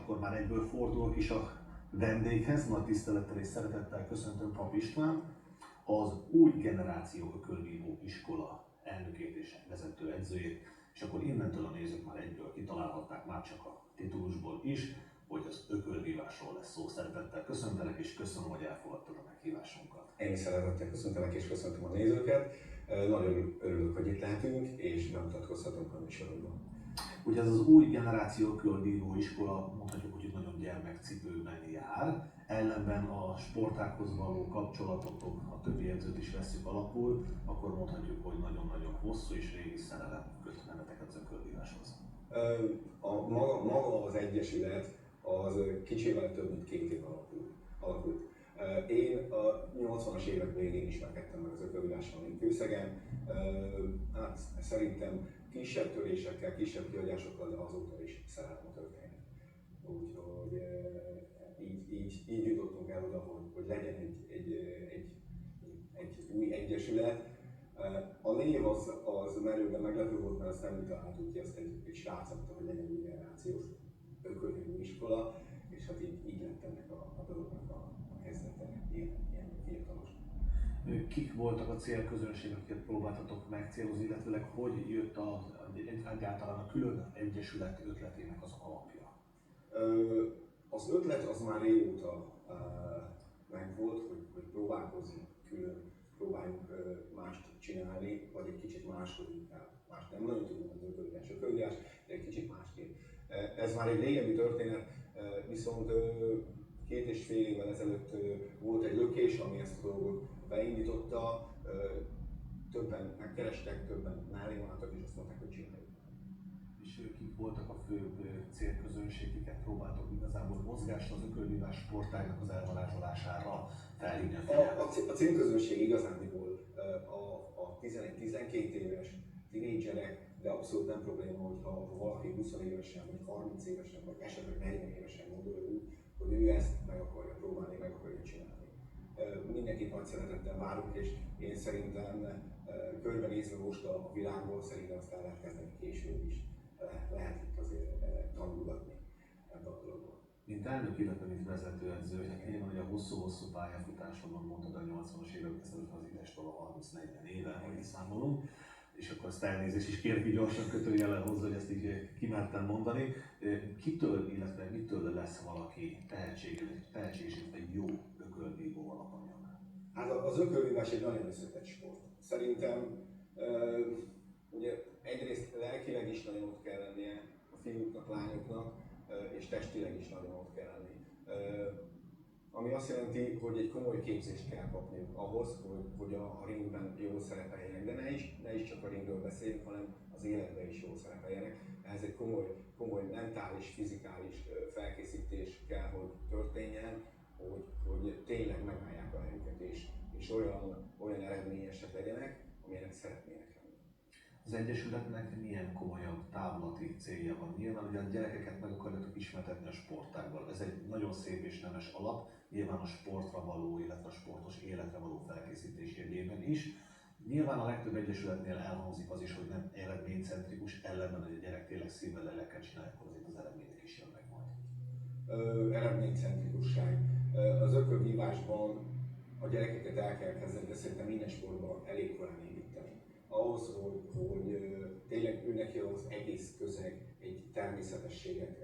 akkor már egyből fordulok is a vendéghez, nagy tisztelettel és szeretettel köszöntöm Pap István, az új generáció ökölvívó iskola elnökét és vezető edzőjét, és akkor innentől a nézők már egyből kitalálhatták már csak a titulusból is, hogy az ökölvívásról lesz szó. Szeretettel köszöntelek, és köszönöm, hogy elfogadtad a meghívásunkat. Én is szeretettel köszöntelek, és köszöntöm a nézőket. Nagyon örülök, hogy itt lehetünk, és bemutatkozhatunk a műsorokban. Ugye ez az új generáció ökölvívó iskola, mondhatjuk, hogy itt nagyon gyermekcipőben jár, ellenben a sportákhoz való kapcsolatotok, a többi edzőt is vesszük alapul, akkor mondhatjuk, hogy nagyon-nagyon hosszú és régi szerelem köt benneteket az ökölvíváshoz. Maga az egyesület az kicsivel több mint 2 év alakult. Én a 80-as évek végén ismerkedtem meg az ökölvívással, mint Kőszegen. Hát szerintem kisebb törésekkel, kisebb kiadásokkal, de azóta is szerelem a történet. Úgyhogy így jutottunk el oda, hogy legyen egy új egyesület. A név az merőben meglepő volt, mert azt nem találtuk ki, azt egy srác adta, hogy legyen új generációs ökölvívó iskola, és hát így lett ennek a dolognak a kezdete, ilyen fiatalos. Kik voltak a célközönségek, akiket próbáltatok megcélozni, illetőleg hogy jött egyáltalán a külön egyesület ötletének az alapja? Az ötlet az már régóta megvolt, hogy próbálkozunk külön, próbáljunk mást csinálni, vagy egy kicsit máshogy inkább. Más nem nagyon tudunk az ökölvívás, de egy kicsit másképp. Ez már egy régebbi történet, viszont 2,5 évvel ezelőtt volt egy lökés, ami ezt a dolgot beindította. Többen megkerestek, többen mellé álltak, és azt mondták, hogy csináljuk. És kik voltak a főbb célközönségiket próbáltok igazából mozgást az ökölvívás sportágnak az elvarázsolására felhívni a figyelmet? A célközönség igazándiból a 11-12 éves tinédzserek, de abszolút nem probléma, hogyha valaki 20 évesen, vagy 30 évesen, vagy esetleg 40 évesen gondolja úgy, hogy ő ezt meg akarja próbálni, meg akarja csinálni. Mindenkit nagy szeretettel várunk, és én szerintem körbenézve most a világból, szerintem azt el lehet kezdeni később is. Lehet itt azért tanulgatni ebben a dologban. Mint elnök, illetve mint vezetőedző, nyilván hogy a hosszú-hosszú pályafutásodban mondtad a 80-as évek ezelőtt az idestől a 30-40 éve, hogy számolunk, és akkor azt elnézést is kérek, hogy gyorsan kötőjellel hozzá, hogy ezt így kimertem mondani. Kitől, illetve mitől lesz valaki tehetséges, vagy jó ökölvívó alapanyag? Hát az ökölvívás egy nagyon összetett sport. Szerintem ugye egyrészt lelkileg is nagyon ott kell lennie a fiúknak, lányoknak, és testileg is nagyon ott kell lenni. Ami azt jelenti, hogy egy komoly képzést kell kapniuk ahhoz, hogy a ringben jól szerepeljenek. De ne is csak a ringről beszéljünk, hanem az életben is jól szerepeljenek. Ehhez egy komoly mentális, fizikális felkészítés kell, hogy történjen, hogy tényleg megállják a helyüket, és olyan eredményesek legyenek, amilyenek szeretnének lenni. Az Egyesületnek milyen komolyabb távlati célja van? Nyilván, hogy a gyerekeket meg akarjátok ismertetni a sportággal. Ez egy nagyon szép és nemes alap, nyilván a sportra való, illetve a sportos életre való felkészítés jegyében is. Nyilván a legtöbb egyesületnél elhangzik az is, hogy nem eredménycentrikus, ellenben, hogy a gyerek tényleg szívvel, lélekkel csinálja, akkor azért az eredmények is jönnek majd. Eredménycentrikusság. Az ökölvívásban a gyerekeket el kell kezdeni, de szerintem minden sportban elég korán építeni. Ahhoz, hogy tényleg őneki az egész közeg egy természetességet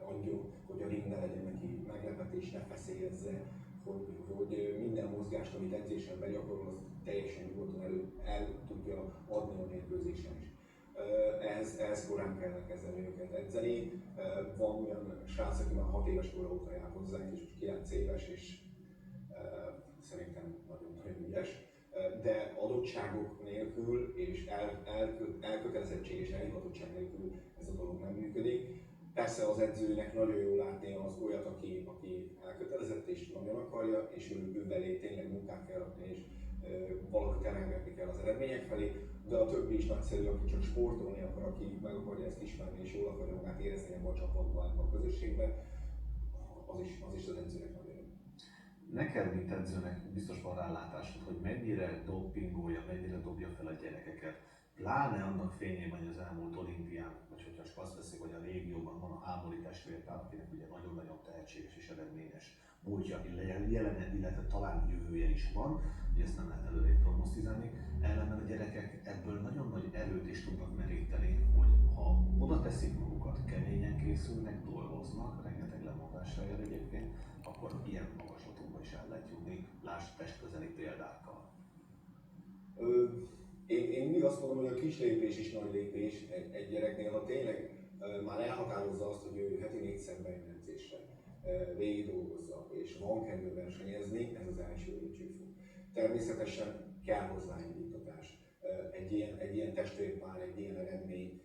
adjon, hogy a ring ne legyen neki meglepetés, ne feszélyezze, hogy minden mozgást, amit edzésen begyakorol, az teljesen nyugodtan el tudja adni a mérkőzésen is. Ehhez korán kell kezdeni őket edzeni. Van olyan srác, aki már 6 éves kora óta jár hozzánk, és most 9 éves, és szerintem nagyon ügyes. De adottságok nélkül és elkötelezettség és elhivatottság nélkül ez a dolog nem működik. Persze az edzőnek nagyon jó látni az olyat, aki elkötelezett és nagyon akarja, és ő belé tényleg munkát kell rakni, és valakit elengedni kell az eredmények felé, de a többi is nagyszerű, aki csak sportolni akar, aki meg akarja ezt ismerni és jól akarja magát érezni ebben a csapatban, ebben a közösségben, az is az edzőnek nagyon jó. Neked, mint edzőnek biztos van rálátásod, hogy mennyire dopingolja, mennyire dobja fel a gyerekeket pláne annak fényében, hogy az elmúlt olimpián, vagy hogyha csak azt veszik, hogy a régióban van a Hámori testvérpár, akinek ugye nagyon-nagyon tehetséges és eredményes múltja, jelen, illetve talán jövője is van, hogy ezt nem lehet előre prognosztizálni, ellenben a gyerekek ebből nagyon nagy erőt is tudnak meríteni, hogy ha oda teszik magukat, keményen készülnek, dolgoznak, rengeteg lemondással jár egyébként, akkor ilyen magaslatokba is el lehet jutni, lásd testközeli példákkal. Én mindig azt mondom, hogy a kis lépés is nagy lépés egy gyereknél, ha tényleg már elhatározza azt, hogy ő heti 4-szer bejön edzésre, végig dolgozza, és van kedve versenyezni, ez az első lépcsőfok. Természetesen kell hozzá indítatás. Egy ilyen testvérpár, egy ilyen eredmény,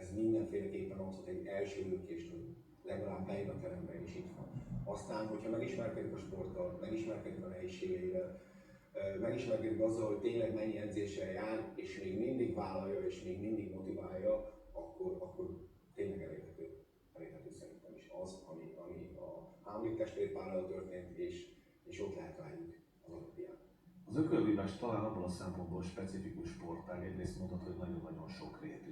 ez mindenféleképpen adhat egy első lökést, hogy legalább bejön a terembe és itt van. Aztán, hogyha megismerkedik a sporttal, megismerkedik a nehézségeivel, megismerkedik azzal, hogy tényleg mennyi edzéssel jár, és még mindig vállalja, és még mindig motiválja, akkor tényleg elérhető szerintem is az, ami a Hámori testvérpárral történt, és ott lehet rájuk az olimpián. Az ökölvívás talán abban a szempontból specifikus sportág, egyrészt mondhatod, hogy nagyon-nagyon sokrétű.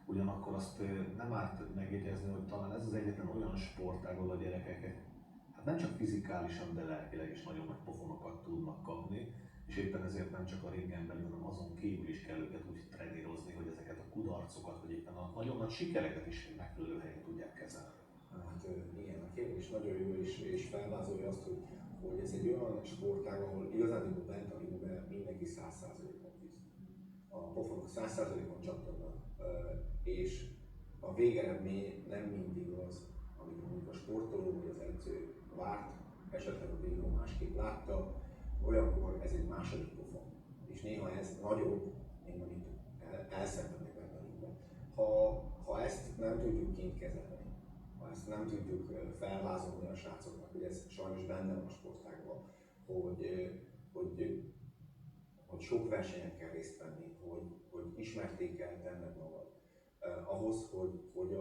Ugyanakkor azt nem árt megjegyezni, hogy talán ez az egyetlen olyan sportág, ahol a gyerekek hát nem csak fizikálisan, de lelkileg is nagyon nagy pofonokat tudnak kapni, és éppen ezért nem csak a ringen belül, hanem azon kívül is kell őket úgy trenírozni, hogy ezeket a kudarcokat, vagy éppen a nagyon nagy sikereket is megfelelő helyen tudják kezelni. Hát igen, a kérdés nagyon jó, és felvázolja azt, hogy ez egy olyan sportág, ahol igazán bent a ringben mindenki 100%-on visz. A pofonok 100%-on csattannak, és a végeredmény nem mindig az, amit mondjuk a sportoló vagy az edző várt, esetleg a bíró másképp látta, olyankor ez egy második pofon. És néha ez nagyobb, mint amit elszenvednek benne a ringben. Ha ezt nem tudjuk kint kezelni, ha ezt nem tudjuk felvázolni a srácoknak, hogy ez sajnos benne van a sportágban, hogy sok versenyen kell részt venni, hogy ismerték kell tenned magad. Ahhoz, hogy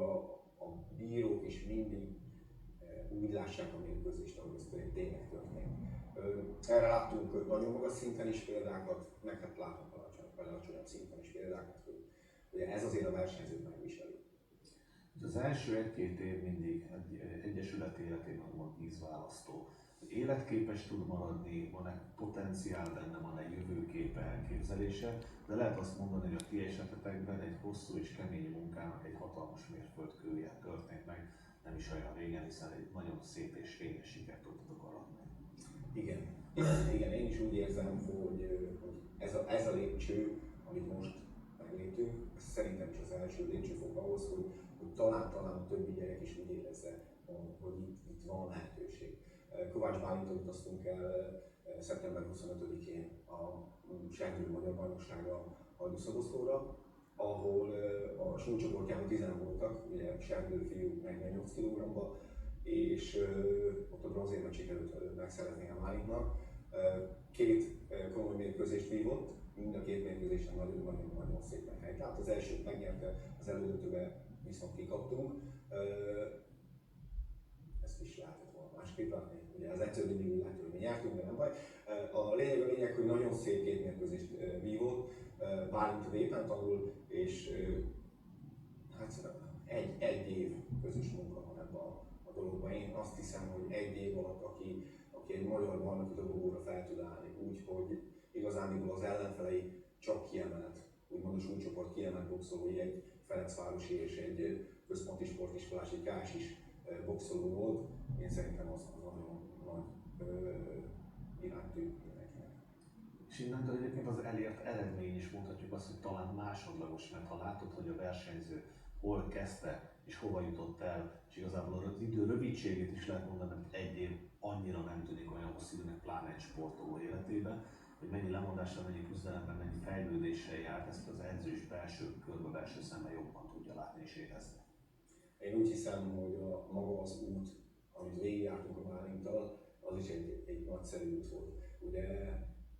a bírók is mindig úgy lássák a mérkőzést, ahogy ez tényleg történik. Erre láttunk nagyon magas szinten is példákat, meg hát látunk alacsonyabb szinten is példákat, hogy ez azért a versenyzőt megviseli. Az első egy-két év mindig egy egyesület életében van vízválasztó. Életképes tud maradni, van-e potenciál benne, van-e jövőképe, elképzelése, de lehet azt mondani, hogy a ti esetetekben egy hosszú és kemény munkának egy hatalmas mérföldkője történt meg, nem is olyan régen, hiszen egy nagyon szép és fényes sikert tudtatok aratni. Igen, én is úgy érzem, hogy ez a lépcső, amit most megléptünk, ez szerintem is az első lépcsőfok ahhoz, hogy talán a többi gyerek is úgy érezze, hogy itt van lehetőség. Kovács Bálinttól utaztunk el szeptember 25-én a Serdülő Magyar Bajnokságra Hajdúszoboszlóra, ahol a súlycsoportjában 10 voltak, ugye Serdülő fiúk 48 kg-ba, és ott a bronzérmet sikerült megszerezni a Bálintnak. Két komoly mérkőzést vívott, mind a két mérkőzésen nagyon szépen helytált. Az elsőt megnyerte, az elődöntőbe viszont kikaptunk. Ezt is lehetett volna másképp látni. Ugye az egyszerű mindig lehet, hogy mi nyertünk, de nem baj. A lényeg, hogy nagyon szép két mérkőzést vívott. Bálint vépen tanul, és hát egy év közös munka van ebben a dologban. Én azt hiszem, hogy egy év alatt, aki egy magyar bajnoki dobogóra fel tud állni, úgyhogy igazán az ellenfelei csak kiemelt, úgymond a súlycsoport kiemelt boxolói, egy Ferencvárosi és egy központi sportiskolás, egy KS-is boxoló volt. Én szerintem az nagyon nagy iránytű mindenkinek. És innentől egyébként az elért eredmény is mondhatjuk azt, hogy talán másodlagos, mert ha látod, hogy a versenyző hol kezdte és hova jutott el, és igazából az idő rövidségét is lehet mondani, mert egy év annyira nem tűnik olyan hosszú időnek, pláne egy sportoló életében, hogy mennyi lemondással, mennyi küzdelemben, mennyi fejlődéssel járt, ezt az edző is belső körbe, belső szemmel jobban tudja látni és érezni. Én úgy hiszem, hogy maga az út, amit végigjártunk a Bálinttal, az is egy nagyszerű út volt. Ugye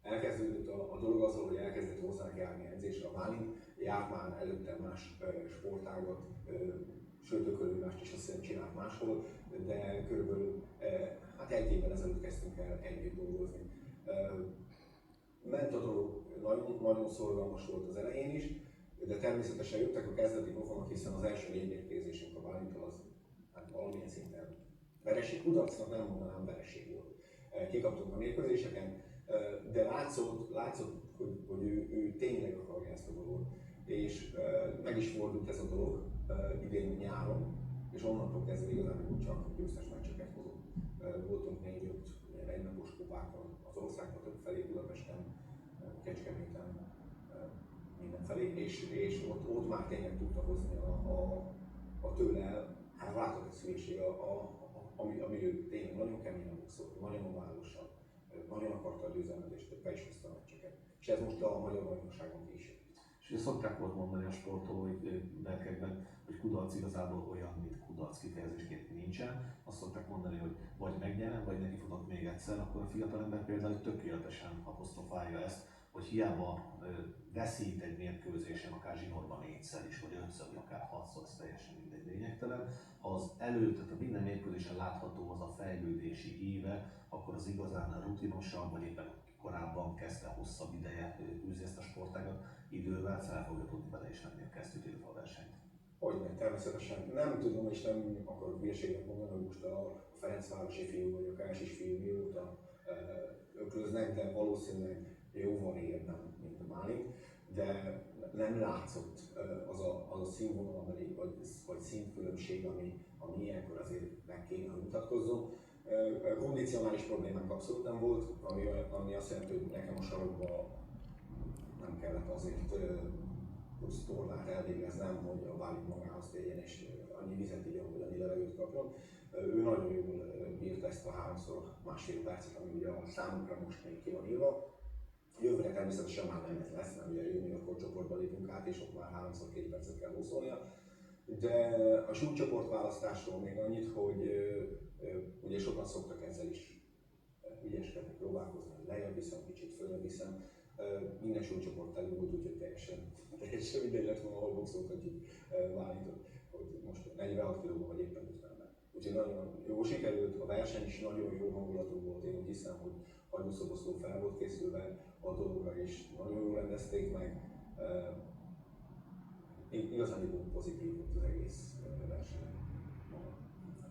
elkezdődött a dolog azzal, hogy elkezdett hozzánk járni edzésre a Bálint, járt már előtte más sportágat, sőt ökölvívást is azt hiszem csinált máshol, de körülbelül hát egy évvel ezelőtt kezdtünk el együtt dolgozni. Ment a dolog, nagyon szorgalmas volt az elején is, De természetesen jöttek a kezdeti pofonok, hiszen az első 4 mérkőzésünk a Bálintól az hát valamilyen szinten vereség, kudarcnak nem mondanám, vereség volt. Kikaptunk a mérkőzéseken, de látszott hogy ő tényleg akarja ezt a dolgot. És meg is fordult ez a dolog idén nyáron, és onnantól kezdve igazán csak győztes meccseket hozott. Voltunk 4-5 egynapos kupákon az országban többfelé, Budapesten, Kecskeméten, mindenfelé, és ott már tényleg tudta hozni a tőle elváltott szükség, ami ő tényleg nagyon keményen boxolt, nagyon oválosan, nagyon akarta a győzelmet, be is hozta a meccseket. És ez most a magyar bajnokságon is. És ugye szokták volt mondani a sportolói berkekben, hogy kudarc igazából olyan, mint kudarc kifejezésként nincsen. Azt szokták mondani, hogy vagy megnyerem, vagy nekifutok még egyszer, akkor a fiatalember például tökéletesen apostrofálja ezt, hogy hiába veszít egy mérkőzésen, akár zsinórban 4-szer is, vagy 5-ször, vagy akár 6-szor, ez teljesen mindegy, lényegtelen. Ha az tehát a minden mérkőzésen látható az a fejlődési éve, akkor az igazán rutinosan, vagy éppen korábban kezdte hosszabb ideje űzni ezt a sportágat, idővel fel fogja tudni vele is venni a kesztyűt, illetve a versenyt. Hogyne, természetesen. Nem tudom, és nem akarok hülyeséget mondani, hogy most a Ferencvárosi fiú vagy a Kásis fiú mióta öklöznek, de valószínűleg jóval érdem, mint a Bálint, de nem látszott az a színvonalbeli vagy színkülönbség, ami ilyenkor azért meg kéne, hogy mutatkozzon. Kondicionális problémák abszolút nem volt, ami azt jelenti, hogy nekem a sarokban nem kellett azért plusz tornát elvégeznem, hogy a Bálint magához térjen és annyi vizet igyon, hogy annyi levegőt kapjon. Ő nagyon jól bírta ezt a 3x1,5 percet, ami ugye a számunkra most még ki van írva. Jövőre természetesen már nem ez lesz, mert ugye junior csoportba lépünk át, és ott már 3x2 percet kell húszolnia. De a súlycsoport választásról még annyit, hogy ugye sokan szoktak ezzel is ügyeskedni, próbálkozni, hogy lejjebb viszem, kicsit följebb viszem. Minden súlycsoport elő volt, úgyhogy teljesen mindegy lett volna, ahol boxoltatjuk Bálintot, hogy most 46 kg vagy éppen 50-ben. Úgyhogy nagyon jó sikerült, a verseny is nagyon jó hangulatú volt, én úgy hiszem, hogy hagyószoboszló fel volt készülve a dologra, és nagyon jól rendezték meg. Igazán pozitív volt az egész verseny.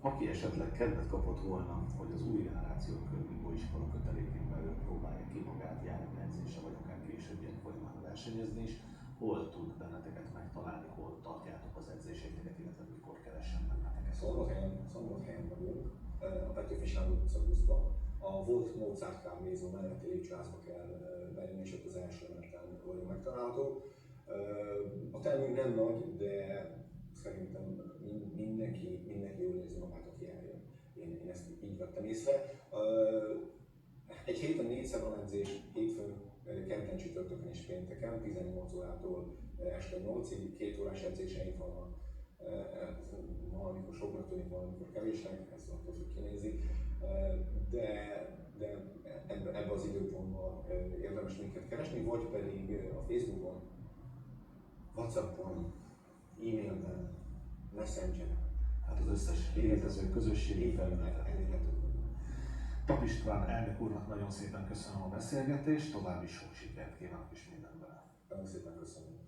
Aki esetleg kedvet kapott volna, hogy az új generáció körüli iskola kötelékén belül próbálja ki magát, járni edzésre, vagy akár későbbiek folyamán versenyezni is, hol tud benneteket megtalálni, hol tartjátok az edzéseiteket, illetve mikor keressen benneteket? Szombathelyen vagyunk, a Petőfi Sándor utca 20-ban. A volt Mozart kávézó melletti lépcsőházba kell bejönni, és ott az első emeleten vagyunk megtalálható. A termünk nem nagy, de szerintem mindenki jól érzi magát, aki eljön. Én ezt így vettem észre. Egy héten 4-szer van edzés, hétfőn, kedden, csütörtökön és pénteken, 18 órától este 8-ig, 2 órás edzéseink vannak. Valamikor soknak tűnik, valamikor kevésnek, ez attól függ, kinézi. De ebben az időpontban érdemes minket keresni, vagy pedig a Facebookon, WhatsAppon, e-mailben, Messengeren. Hát az összes létező közösségi felületet. Tap István elnök úrnak nagyon szépen köszönöm a beszélgetést, további sok sikert kívánok és mindenben. Nagyon szépen köszönöm.